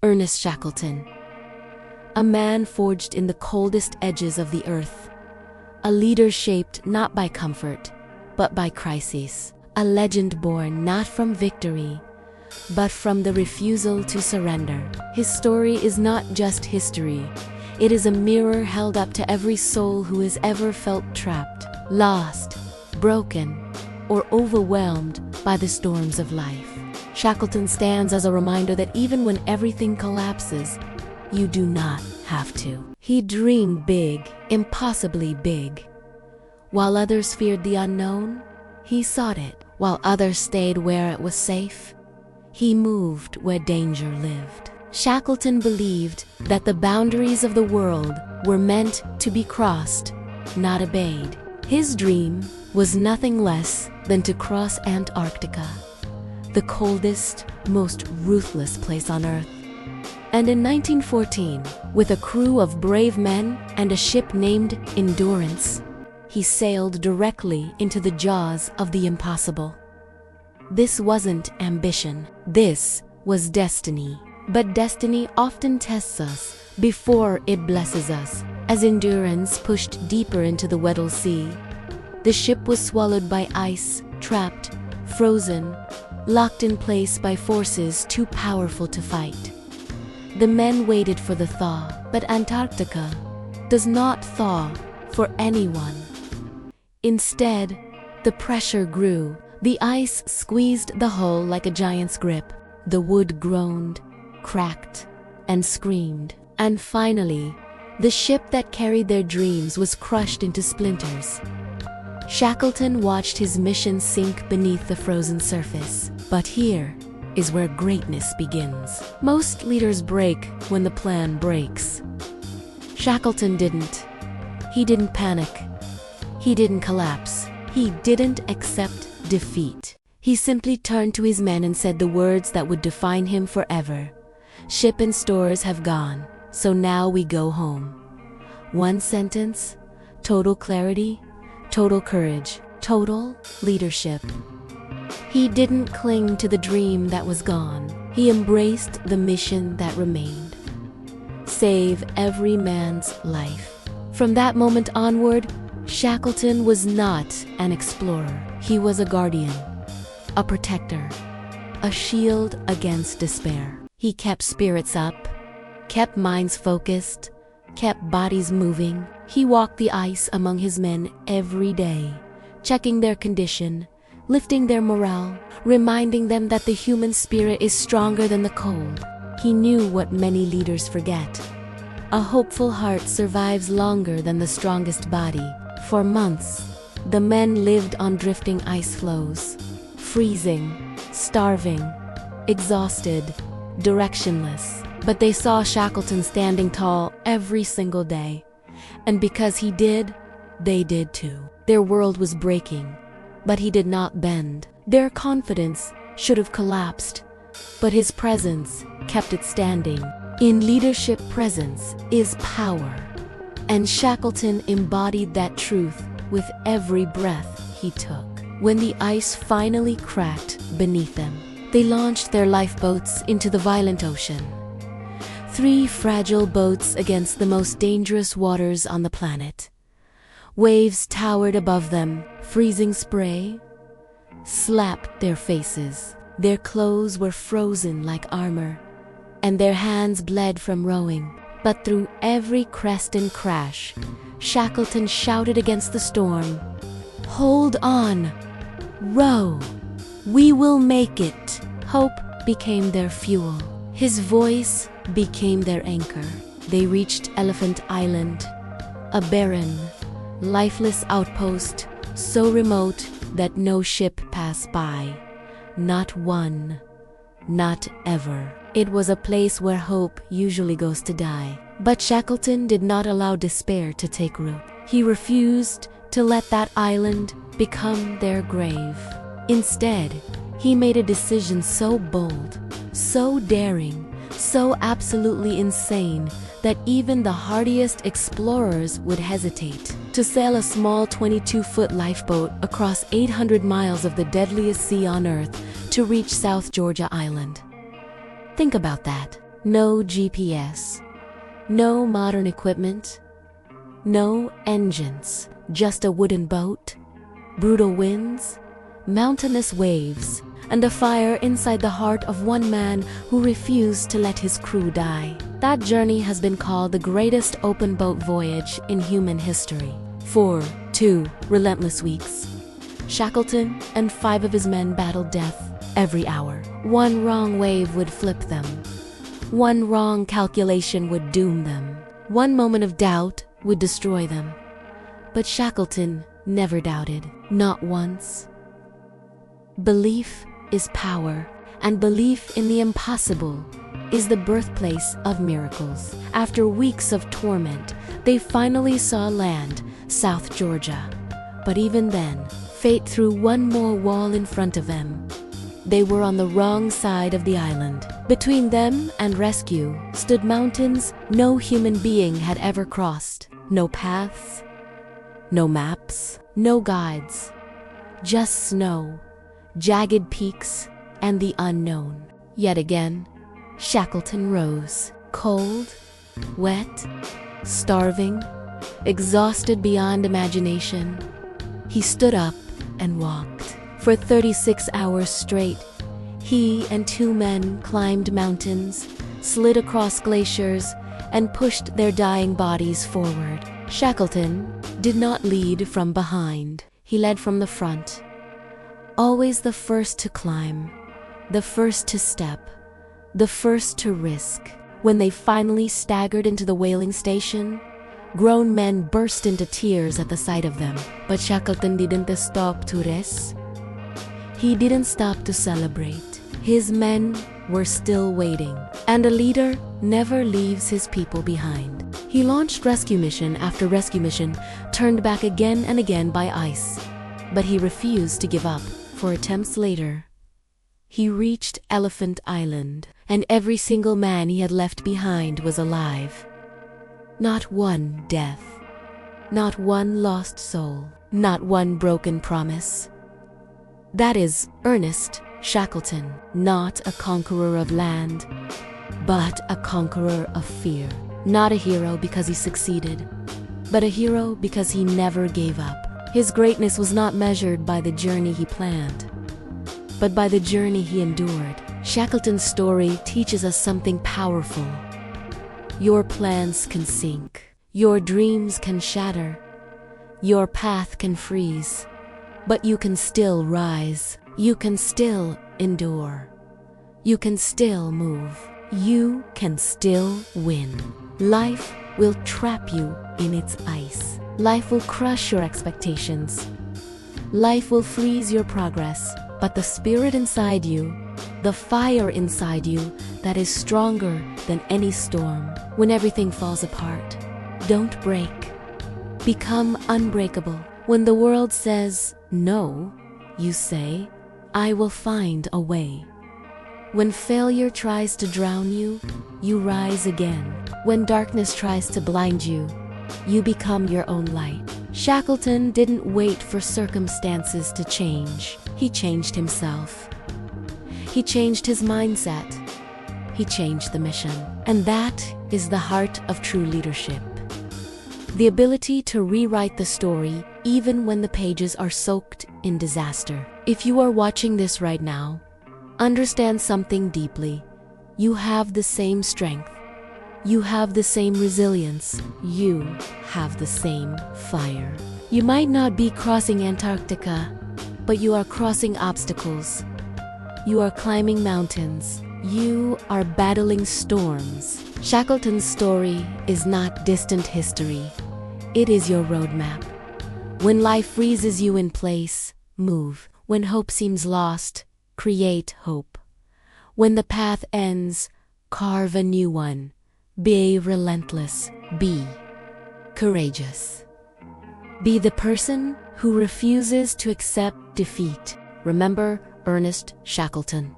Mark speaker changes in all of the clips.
Speaker 1: Ernest Shackleton, a man forged in the coldest edges of the earth, a leader shaped not by comfort, but by crises, a legend born not from victory, but from the refusal to surrender. His story is not just history, it is a mirror held up to every soul who has ever felt trapped, lost, broken, or overwhelmed by the storms of life. Shackleton stands as a reminder that even when everything collapses, you do not have to. He dreamed big, impossibly big. While others feared the unknown, he sought it. While others stayed where it was safe, he moved where danger lived. Shackleton believed that the boundaries of the world were meant to be crossed, not obeyed. His dream was nothing less than to cross Antarctica, the coldest, most ruthless place on Earth. And in 1914, with a crew of brave men and a ship named Endurance, he sailed directly into the jaws of the impossible. This wasn't ambition, this was destiny. But destiny often tests us before it blesses us. As Endurance pushed deeper into the Weddell Sea, the ship was swallowed by ice, trapped, frozen, locked in place by forces too powerful to fight. The men waited for the thaw, but Antarctica does not thaw for anyone. Instead, the pressure grew. The ice squeezed the hull like a giant's grip. The wood groaned, cracked, and screamed. And finally, the ship that carried their dreams was crushed into splinters. Shackleton watched his mission sink beneath the frozen surface. But here is where greatness begins. Most leaders break when the plan breaks. Shackleton didn't. He didn't panic. He didn't collapse. He didn't accept defeat. He simply turned to his men and said the words that would define him forever. Ship and stores have gone, so now we go home. One sentence, total clarity, total courage, total leadership. He didn't cling to the dream that was gone. He embraced the mission that remained. Save every man's life. From that moment onward, Shackleton was not an explorer. He was a guardian, a protector, a shield against despair. He kept spirits up, kept minds focused, kept bodies moving. He walked the ice among his men every day, checking their condition, lifting their morale, reminding them that the human spirit is stronger than the cold. He knew what many leaders forget. A hopeful heart survives longer than the strongest body. For months, the men lived on drifting ice floes, freezing, starving, exhausted, directionless. But they saw Shackleton standing tall every single day. And because he did, they did too. Their world was breaking, but he did not bend. Their confidence should have collapsed, but his presence kept it standing. In leadership, presence is power. And Shackleton embodied that truth with every breath he took. When the ice finally cracked beneath them, they launched their lifeboats into the violent ocean. 3 fragile boats against the most dangerous waters on the planet. Waves towered above them, freezing spray slapped their faces. Their clothes were frozen like armor, and their hands bled from rowing. But through every crest and crash, Shackleton shouted against the storm, "Hold on! Row! We will make it!" Hope became their fuel. His voice became their anchor. They reached Elephant Island, a barren, lifeless outpost so remote that no ship passed by. Not one. Not ever. It was a place where hope usually goes to die. But Shackleton did not allow despair to take root. He refused to let that island become their grave. Instead, he made a decision so bold, so daring, so absolutely insane that even the hardiest explorers would hesitate. To sail a small 22-foot lifeboat across 800 miles of the deadliest sea on Earth to reach South Georgia Island. Think about that. No GPS, no modern equipment, no engines, just a wooden boat, brutal winds, mountainous waves, and a fire inside the heart of one man who refused to let his crew die. That journey has been called the greatest open boat voyage in human history. For 2 relentless weeks, Shackleton and 5 of his men battled death every hour. One wrong wave would flip them. One wrong calculation would doom them. One moment of doubt would destroy them. But Shackleton never doubted, not once. Belief is power, and belief in the impossible is the birthplace of miracles. After weeks of torment, they finally saw land, South Georgia. But even then, fate threw one more wall in front of them. They were on the wrong side of the island. Between them and rescue stood mountains no human being had ever crossed. No paths, no maps, no guides, just snow, jagged peaks, and the unknown. Yet again, Shackleton rose, cold, wet, starving, exhausted beyond imagination. He stood up and walked. For 36 hours straight, he and 2 men climbed mountains, slid across glaciers, and pushed their dying bodies forward. Shackleton did not lead from behind. He led from the front. Always the first to climb, the first to step, the first to risk. When they finally staggered into the whaling station, grown men burst into tears at the sight of them. But Shackleton didn't stop to rest. He didn't stop to celebrate. His men were still waiting, and a leader never leaves his people behind. He launched rescue mission after rescue mission, turned back again and again by ice. But he refused to give up. 4 attempts later, he reached Elephant Island, and every single man he had left behind was alive. Not one death, not one lost soul, not one broken promise. That is Ernest Shackleton, not a conqueror of land, but a conqueror of fear. Not a hero because he succeeded, but a hero because he never gave up. His greatness was not measured by the journey he planned, but by the journey he endured. Shackleton's story teaches us something powerful. Your plans can sink, your dreams can shatter, your path can freeze, but you can still rise. You can still endure. You can still move. You can still win. Life will trap you in its ice. Life will crush your expectations. Life will freeze your progress. But the spirit inside you, the fire inside you that is stronger than any storm, when everything falls apart, don't break. Become unbreakable. When the world says no, you say, I will find a way. When failure tries to drown you, you rise again. When darkness tries to blind you, you become your own light. Shackleton didn't wait for circumstances to change. He changed himself. He changed his mindset. He changed the mission. And that is the heart of true leadership. The ability to rewrite the story even when the pages are soaked in disaster. If you are watching this right now, understand something deeply. You have the same strength. You have the same resilience. You have the same fire. You might not be crossing Antarctica, but you are crossing obstacles. You are climbing mountains. You are battling storms. Shackleton's story is not distant history. It is your roadmap. When life freezes you in place, move. When hope seems lost, create hope. When the path ends, carve a new one. Be relentless. Be courageous. Be the person who refuses to accept defeat. Remember Ernest Shackleton,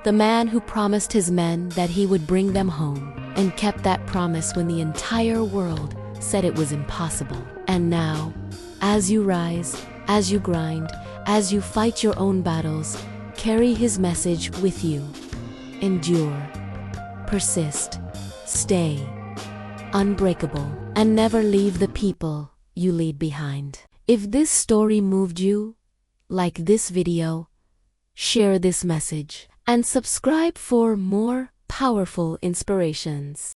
Speaker 1: the man who promised his men that he would bring them home, and kept that promise when the entire world said it was impossible. And now, as you rise, as you grind, as you fight your own battles, carry his message with you. Endure. Persist, stay unbreakable, and never leave the people you lead behind. If this story moved you, like this video, share this message, and subscribe for more powerful inspirations.